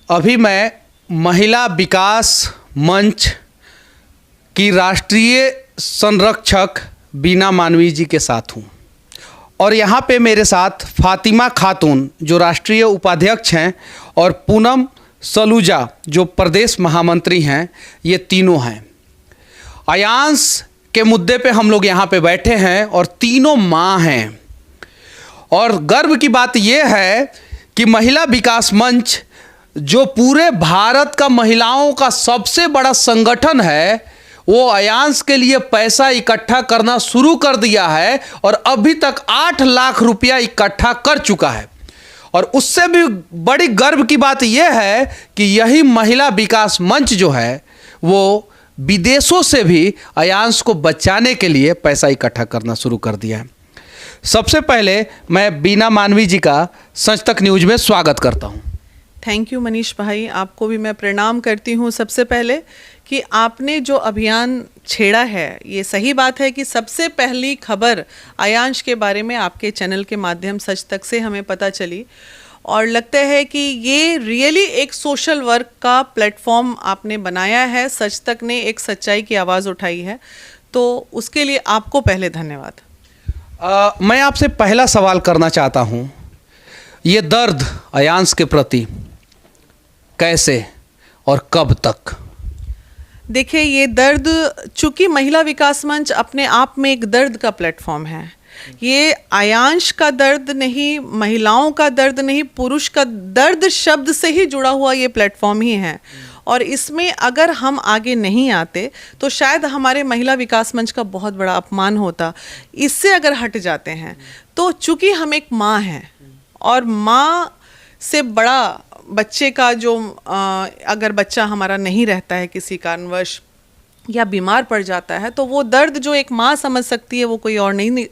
अभी मैं महिला विकास मंच की राष्ट्रीय संरक्षक बीना मानवी जी के साथ हूँ और यहाँ पे मेरे साथ फातिमा खातून जो राष्ट्रीय उपाध्यक्ष हैं और पूनम सलूजा जो प्रदेश महामंत्री हैं, ये तीनों हैं। अयांश के मुद्दे पे हम लोग यहाँ पे बैठे हैं और तीनों माँ हैं और गर्व की बात ये है कि महिला विकास मंच जो पूरे भारत का महिलाओं का सबसे बड़ा संगठन है, वो अयांश के लिए पैसा इकट्ठा करना शुरू कर दिया है और अभी तक 8 लाख रुपया इकट्ठा कर चुका है। और उससे भी बड़ी गर्व की बात यह है कि यही महिला विकास मंच जो है वो विदेशों से भी अयांश को बचाने के लिए पैसा इकट्ठा करना शुरू कर दिया है। सबसे पहले मैं बीना मानवी जी का सच तक न्यूज में स्वागत करता हूं। थैंक यू मनीष भाई, आपको भी मैं प्रणाम करती हूं। सबसे पहले कि आपने जो अभियान छेड़ा है, ये सही बात है कि सबसे पहली खबर अयांश के बारे में आपके चैनल के माध्यम सच तक से हमें पता चली और लगता है कि ये रियली एक सोशल वर्क का प्लेटफॉर्म आपने बनाया है। सच तक ने एक सच्चाई की आवाज़ उठाई है, तो उसके लिए आपको पहले धन्यवाद। मैं आपसे पहला सवाल करना चाहता हूं, ये दर्द अयांश के प्रति कैसे और कब तक? देखिए, ये दर्द, चूंकि महिला विकास मंच अपने आप में एक दर्द का प्लेटफॉर्म है, ये अयांश का दर्द नहीं, महिलाओं का दर्द नहीं, पुरुष का दर्द शब्द से ही जुड़ा हुआ ये प्लेटफॉर्म ही है। और इसमें अगर हम आगे नहीं आते तो शायद हमारे महिला विकास मंच का बहुत बड़ा अपमान होता। इससे अगर हट जाते हैं तो चूंकि हम एक माँ हैं और माँ से बड़ा बच्चे का जो अगर बच्चा हमारा नहीं रहता है किसी कारणवश या बीमार पड़ जाता है, तो वो दर्द जो एक माँ समझ सकती है वो कोई और नहीं,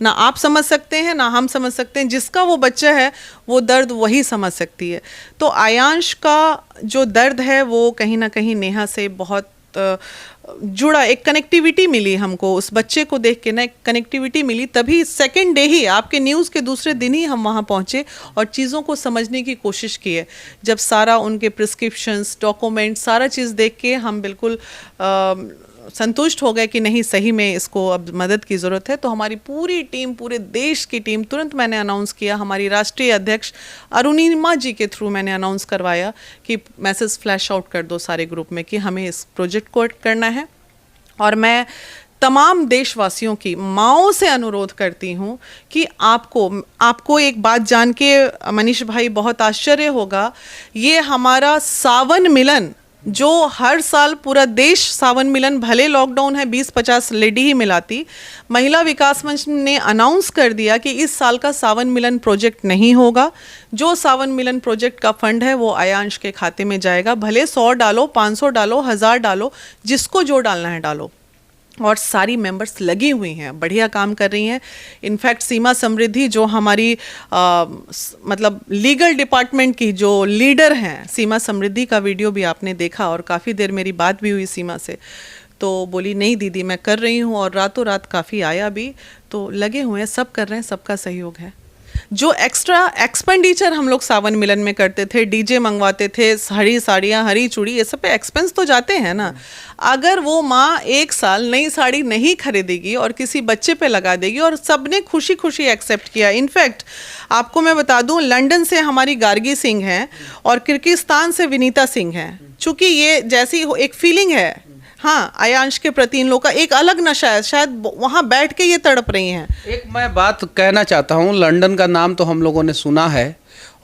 ना आप समझ सकते हैं ना हम समझ सकते हैं। जिसका वो बच्चा है वो दर्द वही समझ सकती है। तो अयांश का जो दर्द है वो कहीं ना कहीं नेहा से बहुत जुड़ा, एक कनेक्टिविटी मिली हमको, उस बच्चे को देख के ना एक कनेक्टिविटी मिली। तभी सेकेंड डे ही, आपके न्यूज़ के दूसरे दिन ही हम वहाँ पहुँचे और चीज़ों को समझने की कोशिश की है। जब सारा उनके प्रिस्क्रिप्शंस, डॉक्यूमेंट, सारा चीज़ देख के हम बिल्कुल संतुष्ट हो गए कि नहीं, सही में इसको अब मदद की ज़रूरत है। तो हमारी पूरी टीम, पूरे देश की टीम, तुरंत मैंने अनाउंस किया, हमारी राष्ट्रीय अध्यक्ष अरुणिमा जी के थ्रू मैंने अनाउंस करवाया कि मैसेज फ्लैश आउट कर दो सारे ग्रुप में कि हमें इस प्रोजेक्ट को करना है। और मैं तमाम देशवासियों की माँओं से अनुरोध करती हूँ कि आपको एक बात जान के मनीष भाई बहुत आश्चर्य होगा, ये हमारा सावन मिलन जो हर साल पूरा देश सावन मिलन, भले लॉकडाउन है, 20-50 लेडी ही मिलाती, महिला विकास मंच ने अनाउंस कर दिया कि इस साल का सावन मिलन प्रोजेक्ट नहीं होगा। जो सावन मिलन प्रोजेक्ट का फंड है वो अयांश के खाते में जाएगा। भले 100 डालो, 500 डालो, 1000 डालो, जिसको जो डालना है डालो। और सारी मेंबर्स लगी हुई हैं, बढ़िया काम कर रही हैं। इनफैक्ट सीमा समृद्धि जो हमारी मतलब लीगल डिपार्टमेंट की जो लीडर हैं, सीमा समृद्धि का वीडियो भी आपने देखा और काफ़ी देर मेरी बात भी हुई सीमा से, तो बोली नहीं दीदी मैं कर रही हूँ और रातों रात काफ़ी आया भी। तो लगे हुए हैं, सब कर रहे हैं, सबका सहयोग है। जो एक्स्ट्रा एक्सपेंडिचर हम लोग सावन मिलन में करते थे, डीजे मंगवाते थे, हरी साड़ियाँ, हरी चूड़ी, ये सब पे एक्सपेंस तो जाते हैं ना। अगर वो माँ एक साल नई साड़ी नहीं खरीदेगी और किसी बच्चे पे लगा देगी, और सबने खुशी खुशी एक्सेप्ट किया। इनफैक्ट आपको मैं बता दूं, लंदन से हमारी गार्गी सिंह हैं और किर्गिस्तान से विनीता सिंह हैं। चूँकि ये जैसी एक फीलिंग है, हाँ, अयांश के प्रति इन लोग का एक अलग नशा है, शायद वहाँ बैठ के ये तड़प रही हैं। एक मैं बात कहना चाहता हूँ, लंदन का नाम तो हम लोगों ने सुना है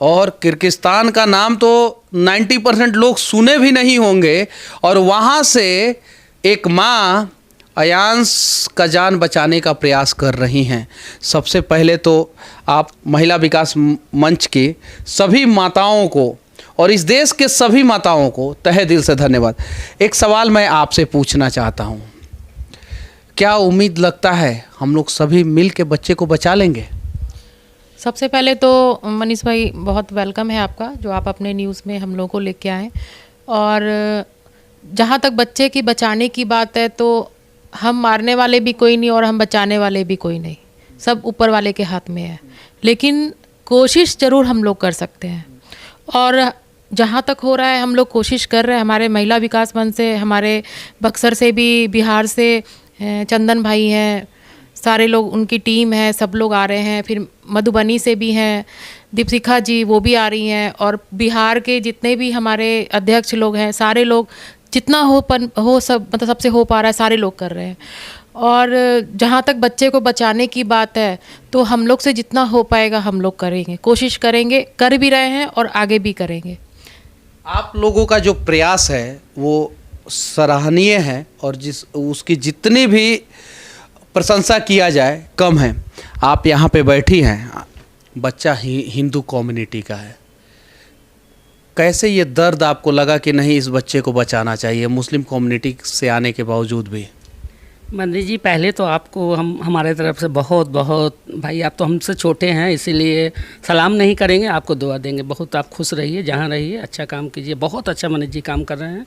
और किर्गिस्तान का नाम तो 90% लोग सुने भी नहीं होंगे, और वहाँ से एक माँ अयांश का जान बचाने का प्रयास कर रही हैं। सबसे पहले तो आप महिला विकास मंच की सभी माताओं को और इस देश के सभी माताओं को तहे दिल से धन्यवाद। एक सवाल मैं आपसे पूछना चाहता हूँ, क्या उम्मीद लगता है हम लोग सभी मिल के बच्चे को बचा लेंगे? सबसे पहले तो मनीष भाई बहुत वेलकम है आपका, जो आप अपने न्यूज़ में हम लोगों को लेके आए। और जहाँ तक बच्चे की बचाने की बात है, तो हम मारने वाले भी कोई नहीं और हम बचाने वाले भी कोई नहीं, सब ऊपर वाले के हाथ में है। लेकिन कोशिश ज़रूर हम लोग कर सकते हैं। और जहाँ तक हो रहा है हम लोग कोशिश कर रहे हैं। हमारे महिला विकास मंच से, हमारे बक्सर से भी, बिहार से चंदन भाई हैं, सारे लोग, उनकी टीम है, सब लोग आ रहे हैं। फिर मधुबनी से भी हैं दीपशिखा जी, वो भी आ रही हैं। और बिहार के जितने भी हमारे अध्यक्ष लोग हैं, सारे लोग जितना हो सब, मतलब सबसे हो पा रहा है, सारे लोग कर रहे हैं। और जहाँ तक बच्चे को बचाने की बात है, तो हम लोग से जितना हो पाएगा हम लोग करेंगे, कोशिश करेंगे, कर भी रहे हैं और आगे भी करेंगे। आप लोगों का जो प्रयास है वो सराहनीय है और उसकी जितनी भी प्रशंसा किया जाए कम है। आप यहाँ पे बैठी हैं, बच्चा हिंदू कम्युनिटी का है, कैसे ये दर्द आपको लगा कि नहीं इस बच्चे को बचाना चाहिए मुस्लिम कम्युनिटी से आने के बावजूद भी? मंदिर जी, पहले तो आपको हमारे तरफ से बहुत बहुत, भाई आप तो हमसे छोटे हैं इसीलिए सलाम नहीं करेंगे, आपको दुआ देंगे। बहुत आप खुश रहिए, जहाँ रहिए, अच्छा काम कीजिए। बहुत अच्छा मनीष जी काम कर रहे हैं,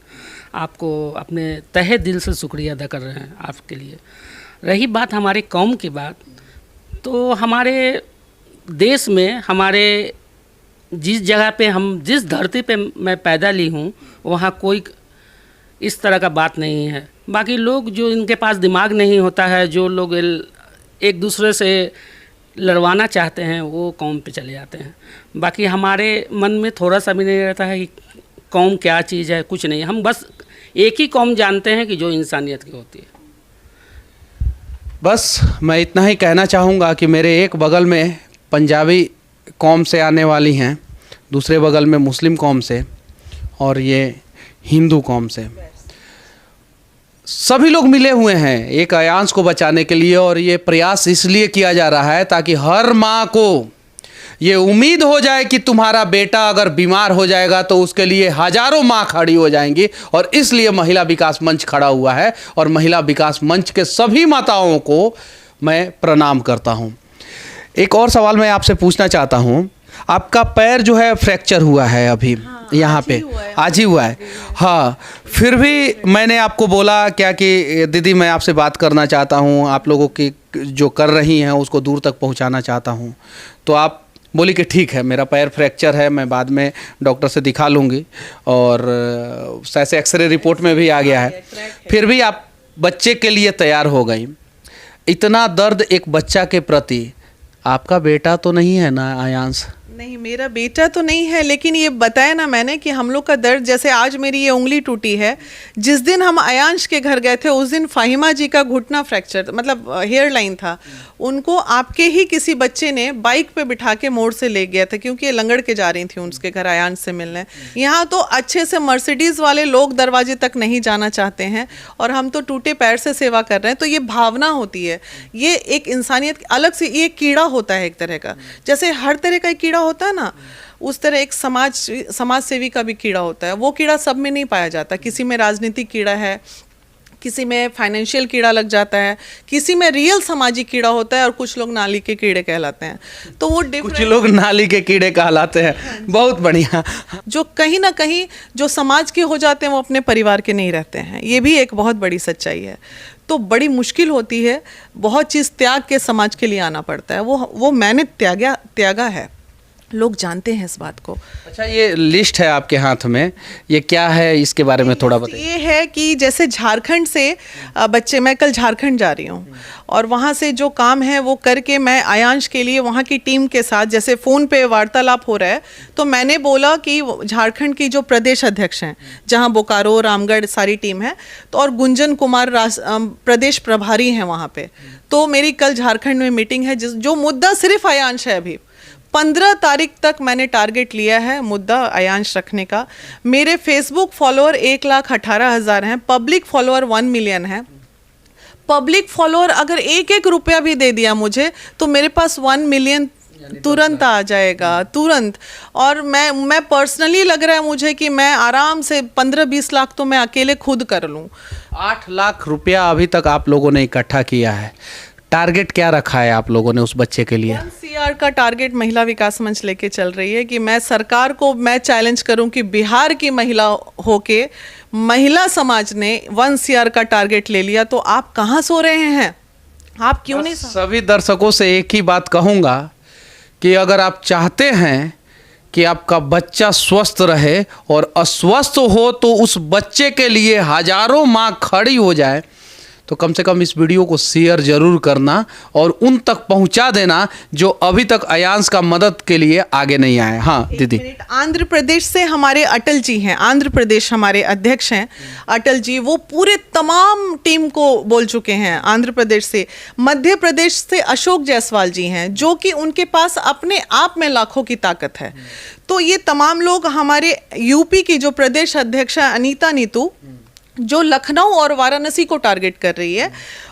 आपको अपने तहे दिल से शुक्रिया अदा कर रहे हैं आपके लिए। रही बात हमारी कौम की बात, तो हमारे देश में, हमारे जिस जगह पे हम, जिस धरती पे मैं पैदा ली हूँ, वहाँ कोई इस तरह का बात नहीं है। बाकी लोग जो इनके पास दिमाग नहीं होता है, जो लोग एक दूसरे से लड़वाना चाहते हैं, वो कौम पे चले जाते हैं। बाकी हमारे मन में थोड़ा सा भी नहीं रहता है कि कौम क्या चीज़ है, कुछ नहीं। हम बस एक ही कौम जानते हैं कि जो इंसानियत की होती है। बस मैं इतना ही कहना चाहूँगा कि मेरे एक बगल में पंजाबी कौम से आने वाली हैं, दूसरे बगल में मुस्लिम कौम से, और ये हिंदू कौम से, सभी लोग मिले हुए हैं एक अयांश को बचाने के लिए। और ये प्रयास इसलिए किया जा रहा है ताकि हर माँ को ये उम्मीद हो जाए कि तुम्हारा बेटा अगर बीमार हो जाएगा तो उसके लिए हजारों माँ खड़ी हो जाएंगी। और इसलिए महिला विकास मंच खड़ा हुआ है और महिला विकास मंच के सभी माताओं को मैं प्रणाम करता हूँ। एक और सवाल मैं आपसे पूछना चाहता हूँ, आपका पैर जो है फ्रैक्चर हुआ है अभी, यहाँ पे आज ही हुआ है। हाँ, फिर भी मैंने आपको बोला क्या कि दीदी मैं आपसे बात करना चाहता हूँ, आप लोगों की जो कर रही हैं उसको दूर तक पहुँचाना चाहता हूँ। तो आप बोली कि ठीक है, मेरा पैर फ्रैक्चर है, मैं बाद में डॉक्टर से दिखा लूँगी, और ऐसे एक्सरे रिपोर्ट में भी आ गया है। फिर भी आप बच्चे के लिए तैयार हो गई। इतना दर्द एक बच्चा के प्रति, आपका बेटा तो नहीं है ना आयांश? नहीं, मेरा बेटा तो नहीं है, लेकिन ये बताया ना मैंने कि हम लोग का दर्द, जैसे आज मेरी ये उंगली टूटी है, जिस दिन हम आयांश के घर गए थे उस दिन फाहिमा जी का घुटना फ्रैक्चर, मतलब हेयर लाइन था, उनको आपके ही किसी बच्चे ने बाइक पे बिठा के मोड़ से ले गया था, क्योंकि ये लंगड़ के जा रही थी उसके घर आयांश से मिलने। यहाँ तो अच्छे से मर्सिडीज़ वाले लोग दरवाजे तक नहीं जाना चाहते हैं और हम तो टूटे पैर से सेवा कर रहे हैं। तो ये भावना होती है, ये एक इंसानियत अलग से, ये कीड़ा होता है एक तरह का, जैसे हर तरह का एक कीड़ा होता है ना, उस तरह एक समाज सेवी का भी कीड़ा होता है। वो कीड़ा सब में नहीं पाया जाता, किसी में राजनीतिक कीड़ा है, किसी में फाइनेंशियल कीड़ा लग जाता है, किसी में रियल सामाजिक कीड़ा होता है, और कुछ लोग नाली के कीड़े कहलाते हैं। तो वो कुछ लोग नाली के कीड़े कहलाते हैं। बहुत बढ़िया। जो कहीं ना कहीं जो समाज के हो जाते हैं वो अपने परिवार के नहीं रहते हैं, ये भी एक बहुत बड़ी सच्चाई है। तो बड़ी मुश्किल होती है, बहुत चीज़ त्याग के समाज के लिए आना पड़ता है। वो मैंने त्यागा है, लोग जानते हैं इस बात को। अच्छा, ये लिस्ट है आपके हाथ में, ये क्या है, इसके बारे में थोड़ा बताइए। ये है कि जैसे झारखंड से बच्चे, मैं कल झारखंड जा रही हूँ और वहाँ से जो काम है वो करके मैं आयांश के लिए वहाँ की टीम के साथ, जैसे फ़ोन पे वार्तालाप हो रहा है, तो मैंने बोला कि झारखंड की जो प्रदेश अध्यक्ष हैं, जहाँ बोकारो, रामगढ़ सारी टीम है, तो और गुंजन कुमार प्रदेश प्रभारी हैं वहाँ पे, तो मेरी कल झारखंड में मीटिंग है। जो मुद्दा सिर्फ आयांश है, अभी 15 तारीख तक मैंने टारगेट लिया है मुद्दा आयांश रखने का। मेरे फेसबुक फॉलोअर 1,18,000 हैं, पब्लिक फॉलोअर 1 मिलियन है। पब्लिक फॉलोअर अगर एक रुपया भी दे दिया मुझे तो मेरे पास 1 मिलियन तुरंत आ जाएगा, तुरंत। और मैं पर्सनली लग रहा है मुझे कि मैं आराम से 15-20 लाख तो मैं अकेले खुद कर लूँ। 8 लाख रुपया अभी तक आप लोगों ने इकट्ठा किया है। टारगेट क्या रखा है आप लोगों ने उस बच्चे के लिए? 1 CR का टारगेट महिला विकास मंच लेके चल रही है कि मैं सरकार को मैं चैलेंज करूं कि बिहार की महिला होके महिला समाज ने 1 CR का टारगेट ले लिया, तो आप कहाँ सो रहे हैं? आप क्यों नहीं? सभी दर्शकों से एक ही बात कहूँगा कि अगर आप चाहते हैं कि आपका बच्चा स्वस्थ रहे, और अस्वस्थ हो तो उस बच्चे के लिए हजारों माँ खड़ी हो जाए, तो कम से कम इस वीडियो को शेयर ज़रूर करना और उन तक पहुंचा देना जो अभी तक अयांश का मदद के लिए आगे नहीं आए। हाँ दीदी। आंध्र प्रदेश से हमारे अटल जी हैं, आंध्र प्रदेश हमारे अध्यक्ष हैं अटल जी, वो पूरे तमाम टीम को बोल चुके हैं। आंध्र प्रदेश से, मध्य प्रदेश से अशोक जायसवाल जी हैं, जो कि उनके पास अपने आप में लाखों की ताकत है। तो ये तमाम लोग, हमारे यूपी की जो प्रदेश अध्यक्ष है अनीता नीतू, जो लखनऊ और वाराणसी को टारगेट कर रही है,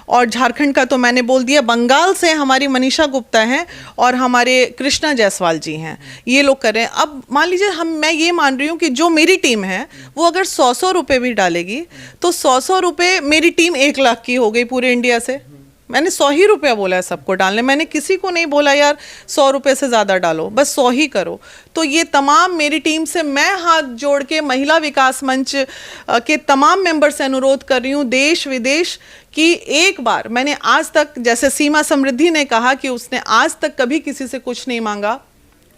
और झारखंड का तो मैंने बोल दिया, बंगाल से हमारी मनीषा गुप्ता हैं और हमारे कृष्णा जायसवाल जी हैं, ये लोग कर रहे हैं। अब मान लीजिए मैं ये मान रही हूँ कि जो मेरी टीम है वो अगर 100 रुपये भी डालेगी तो 100 रुपये मेरी टीम 1 लाख की हो गई पूरे इंडिया से। मैंने 100 ही रुपया बोला है सबको डालने, मैंने किसी को नहीं बोला यार 100 रुपये से ज़्यादा डालो, बस 100 ही करो। तो ये तमाम मेरी टीम से मैं हाथ जोड़ के महिला विकास मंच के तमाम मेंबर से अनुरोध कर रही हूँ, देश विदेश की, एक बार, मैंने आज तक, जैसे सीमा समृद्धि ने कहा कि उसने आज तक कभी किसी से कुछ नहीं मांगा,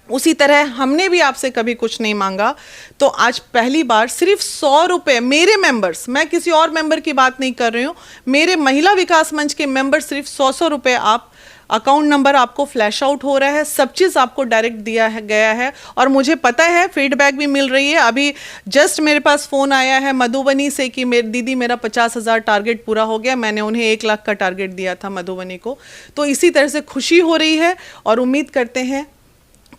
उसी तरह हमने भी आपसे कभी कुछ नहीं मांगा। तो आज पहली बार सिर्फ 100 रुपये मेरे मेंबर्स, मैं किसी और मेंबर की बात नहीं कर रही हूँ, मेरे महिला विकास मंच के मेंबर सिर्फ 100 रुपये, आप अकाउंट नंबर आपको फ्लैश आउट हो रहा है, सब चीज़ आपको डायरेक्ट दिया गया है। और मुझे पता है फीडबैक भी मिल रही है। अभी जस्ट मेरे पास फ़ोन आया है मधुबनी से कि मेरी दीदी मेरा 50,000 टारगेट पूरा हो गया, मैंने उन्हें 1 लाख का टारगेट दिया था मधुबनी को। तो इसी तरह से खुशी हो रही है और उम्मीद करते हैं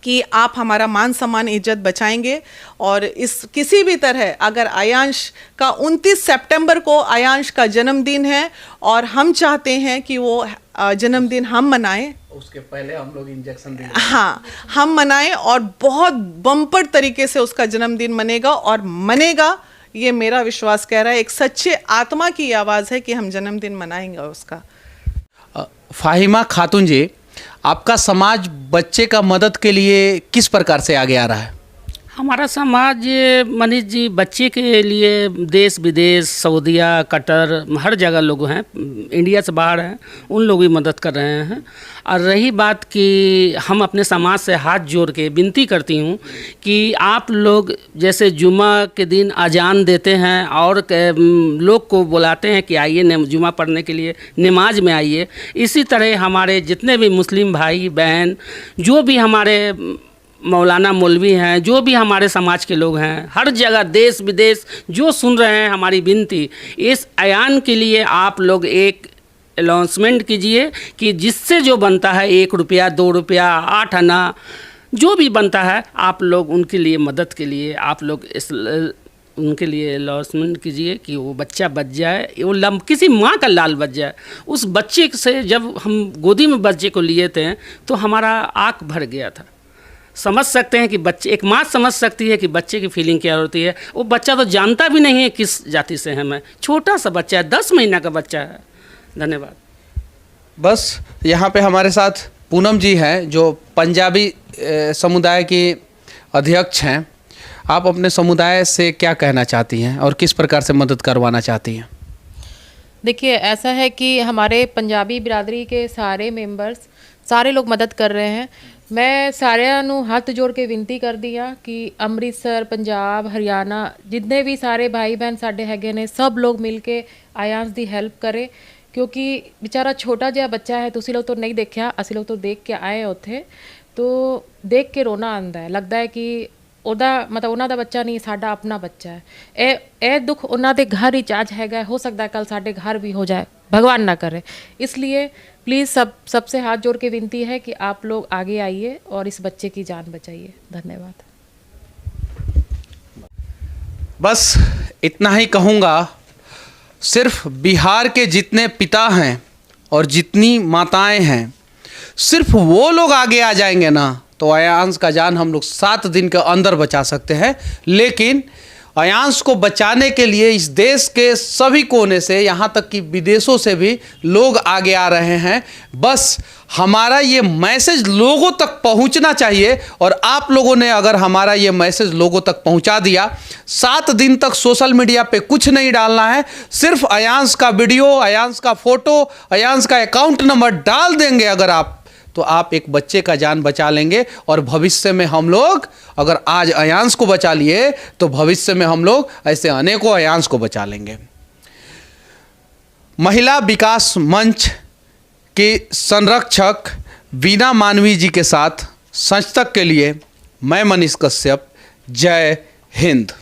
कि आप हमारा मान सम्मान इज्जत बचाएंगे। और इस किसी भी तरह, अगर आयांश का 29 सितंबर को आयांश का जन्मदिन है और हम चाहते हैं कि वो जन्मदिन हम मनाएं, उसके पहले हम लोग इंजेक्शन देंगे, हाँ हम मनाएं, और बहुत बम्पर तरीके से उसका जन्मदिन मनेगा, और मनेगा, ये मेरा विश्वास कह रहा है। एक सच्चे आत्मा की आवाज़ है कि हम जन्मदिन मनाएंगे उसका। फाहिमा खातून जी, आपका समाज बच्चे का मदद के लिए किस प्रकार से आगे आ रहा है? हमारा समाज मनीष जी बच्चे के लिए देश विदेश, सऊदीया, कतर, हर जगह लोग हैं, इंडिया से बाहर हैं, उन लोग भी मदद कर रहे हैं। और रही बात कि हम अपने समाज से हाथ जोड़ के विनती करती हूँ कि आप लोग जैसे जुमा के दिन अजान देते हैं और लोग को बुलाते हैं कि आइए जुमा पढ़ने के लिए, नमाज में आइए, इसी तरह हमारे जितने भी मुस्लिम भाई बहन, जो भी हमारे मौलाना मौलवी हैं, जो भी हमारे समाज के लोग हैं, हर जगह देश विदेश जो सुन रहे हैं, हमारी विनती, इस अयान के लिए आप लोग एक अनाउंसमेंट कीजिए कि जिससे जो बनता है 1 रुपया, 2 रुपया, 8 आना, जो भी बनता है, आप लोग उनके लिए मदद के लिए आप लोग उनके लिए अनाउंसमेंट कीजिए कि वो बच्चा बच जाए, वो किसी माँ का लाल बच जाए। उस बच्चे से जब हम गोदी में बच्चे को लिए थे तो हमारा आँख भर गया था। समझ सकते हैं कि बच्चे, एक माँ समझ सकती है कि बच्चे की फीलिंग क्या होती है। वो बच्चा तो जानता भी नहीं है किस जाति से है, मैं छोटा सा बच्चा है, 10 महीना का बच्चा है। धन्यवाद। बस यहाँ पे हमारे साथ पूनम जी हैं जो पंजाबी समुदाय की अध्यक्ष हैं। आप अपने समुदाय से क्या कहना चाहती हैं और किस प्रकार से मदद करवाना चाहती हैं? देखिए, ऐसा है कि हमारे पंजाबी बिरादरी के सारे मेंबर्स, सारे लोग मदद कर रहे हैं। मैं साਰਿਆਂ ਨੂੰ ਹੱਥ ਜੋੜ ਕੇ ਬੇਨਤੀ ਕਰਦੀ ਆ ਕਿ ਅੰਮ੍ਰਿਤਸਰ, ਪੰਜਾਬ, ਹਰਿਆਣਾ, ਜਿੰਨੇ ਵੀ ਸਾਰੇ ਭਾਈ ਬਹਿਨ ਸਾਡੇ ਹੈਗੇ ਨੇ, ਸਭ ਲੋग ਮਿਲ ਕੇ ਆयांश ਦੀ ਹੈਲਪ ਕਰੇ, ਕਿਉਂਕਿ ਵਿਚਾਰਾ ਛੋਟਾ ਜਿਹਾ ਬੱਚਾ ਹੈ। ਤੁਸੀਂ ਲੋग तो नहीं ਦੇਖਿਆ, ਅਸੀਂ ਲੋग तो ਦੇਖ ਕੇ ਆਏ ਉੱਥੇ, तो ਦੇਖ ਕੇ ਰੋਣਾ ਆਉਂਦਾ ਹੈ। ਲੱਗਦਾ ਹੈ ਕਿ ਉਹਦਾ ਮਤਲਬ ਉਹਨਾਂ ਦਾ ਬੱਚਾ ਨਹੀਂ, ਸਾਡਾ ਆਪਣਾ ਬੱਚਾ ਹੈ। ਇਹ ਦੁੱਖ ਉਹਨਾਂ ਦੇ ਘਰ ਹੀ ਚਾਜ ਹੈਗਾ, ਹੋ ਸਕਦਾ ਕੱਲ ਸਾਡੇ घर भी हो जाए, भगवान ना करे। इसलिए प्लीज़ सबसे हाथ जोड़ के विनती है कि आप लोग आगे आइए और इस बच्चे की जान बचाइए। धन्यवाद। बस इतना ही कहूँगा। सिर्फ बिहार के जितने पिता हैं और जितनी माताएं हैं, सिर्फ वो लोग आगे आ जाएंगे ना, तो आयांश का जान हम लोग 7 दिन के अंदर बचा सकते हैं। लेकिन आयांश को बचाने के लिए इस देश के सभी कोने से, यहाँ तक कि विदेशों से भी लोग आगे आ रहे हैं। बस हमारा ये मैसेज लोगों तक पहुंचना चाहिए, और आप लोगों ने अगर हमारा ये मैसेज लोगों तक पहुंचा दिया, 7 दिन तक सोशल मीडिया पे कुछ नहीं डालना है, सिर्फ आयांश का वीडियो, आयांश का फ़ोटो, आयांश का अकाउंट नंबर डाल देंगे अगर आप, तो आप एक बच्चे का जान बचा लेंगे और भविष्य में हम लोग, अगर आज अयांश को बचा लिए तो भविष्य में हम लोग ऐसे अनेकों अयांश को बचा लेंगे। महिला विकास मंच के संरक्षक वीना मानवी जी के साथ संच तक के लिए मैं मनीष कश्यप। जय हिंद।